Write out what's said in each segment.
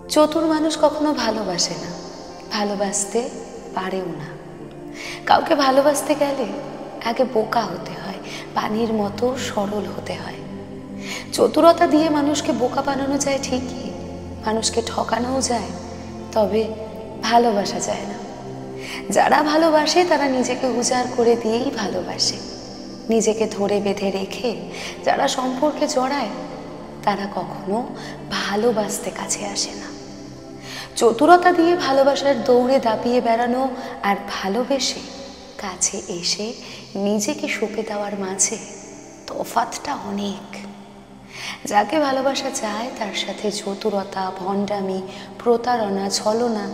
চতুর মানুষ কখনো ভালোবাসে না, ভালোবাসতে পারেও না। কাউকে ভালোবাসতে গেলে আগে বোকা হতে হয়, পানির মতো সরল হতে হয়। চতুরতা দিয়ে মানুষকে বোকা বানানো যায় ঠিকই, মানুষকে ঠকানোও যায়, তবে ভালোবাসা যায় না। যারা ভালোবাসে তারা নিজেকে উজাড় করে দিয়েই ভালোবাসে। নিজেকে ধরে বেঁধে রেখে যারা সম্পর্কে জড়ায় তারা কখনো ভালোবাসতে কাছে আসে না। চতুরতা দিয়ে ভালোবাসার দৌড়ে দাপিয়ে বেড়ানো আর ভালোবেসে কাছে এসে নিজেকে সঁপে দেওয়ার মাঝে তফাৎটা অনেক। যাকে ভালোবাসা যায় তার সাথে চতুরতা, ভণ্ডামি, প্রতারণা, ছলনা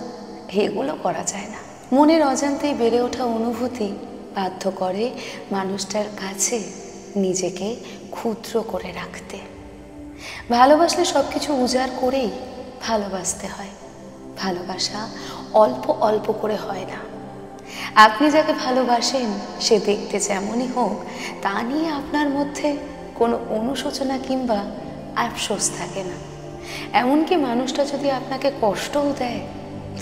এগুলো করা যায় না। মনের অজান্তেই বেড়ে ওঠা অনুভূতি বাধ্য করে মানুষটার কাছে নিজেকে ক্ষুদ্র করে রাখতে। ভালোবাসলে সব কিছু উজাড় করেই ভালোবাসতে হয়। ভালোবাসা অল্প অল্প করে হয় না। আপনি যাকে ভালোবাসেন সে দেখতে যেমনই হোক তা নিয়ে আপনার মধ্যে কোনো অনুশোচনা কিংবা আফসোস থাকে না। এমনকি মানুষটা যদি আপনাকে কষ্টও দেয়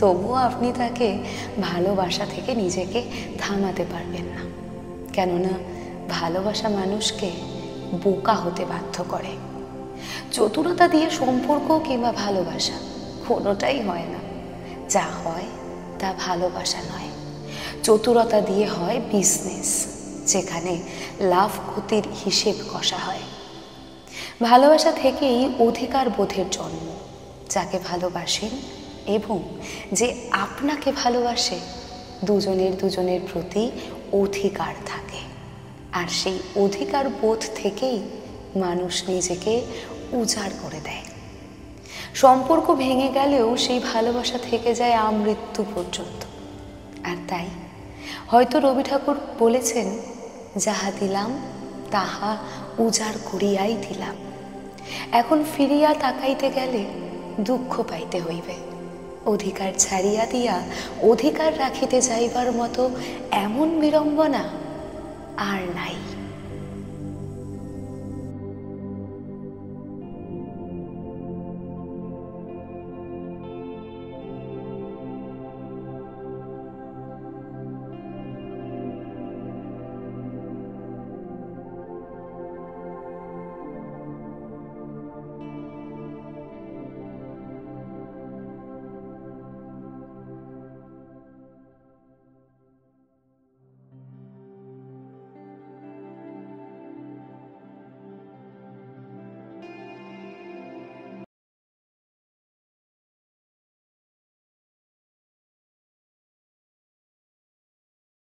তবুও আপনি তাকে ভালোবাসা থেকে নিজেকে থামাতে পারবেন না। কেননা ভালোবাসা মানুষকে বোকা হতে বাধ্য করে। চতুরতা দিয়ে সম্পর্ক কিংবা ভালোবাসা কোনোটাই হয় না। যা হয় তা ভালোবাসা নয়, চতুরতা দিয়ে হয় বিজনেস, যেখানে লাভ ক্ষতির হিসেব কষা হয়। ভালোবাসা থেকেই অধিকার বোধের জন্ম। যাকে ভালোবাসেন এবং যে আপনাকে ভালোবাসে দুজনের প্রতি অধিকার থাকে, আর সেই অধিকার বোধ থেকেই মানুষ নিজেকে উজাড় করে দেয়। সম্পর্ক ভেঙে গেলেও সেই ভালোবাসা থেকে যায় আমৃত্যু পর্যন্ত। আর তাই হয়তো রবি ঠাকুর বলেছেন, যাহা দিলাম তাহা উজাড় করিয়াই দিলাম। এখন ফিরিয়া তাকাইতে গেলে দুঃখ পাইতে হইবে। অধিকার ছাড়িয়া দিয়া অধিকার রাখিতে যাইবার মতো এমন বিড়ম্বনা আর নাই।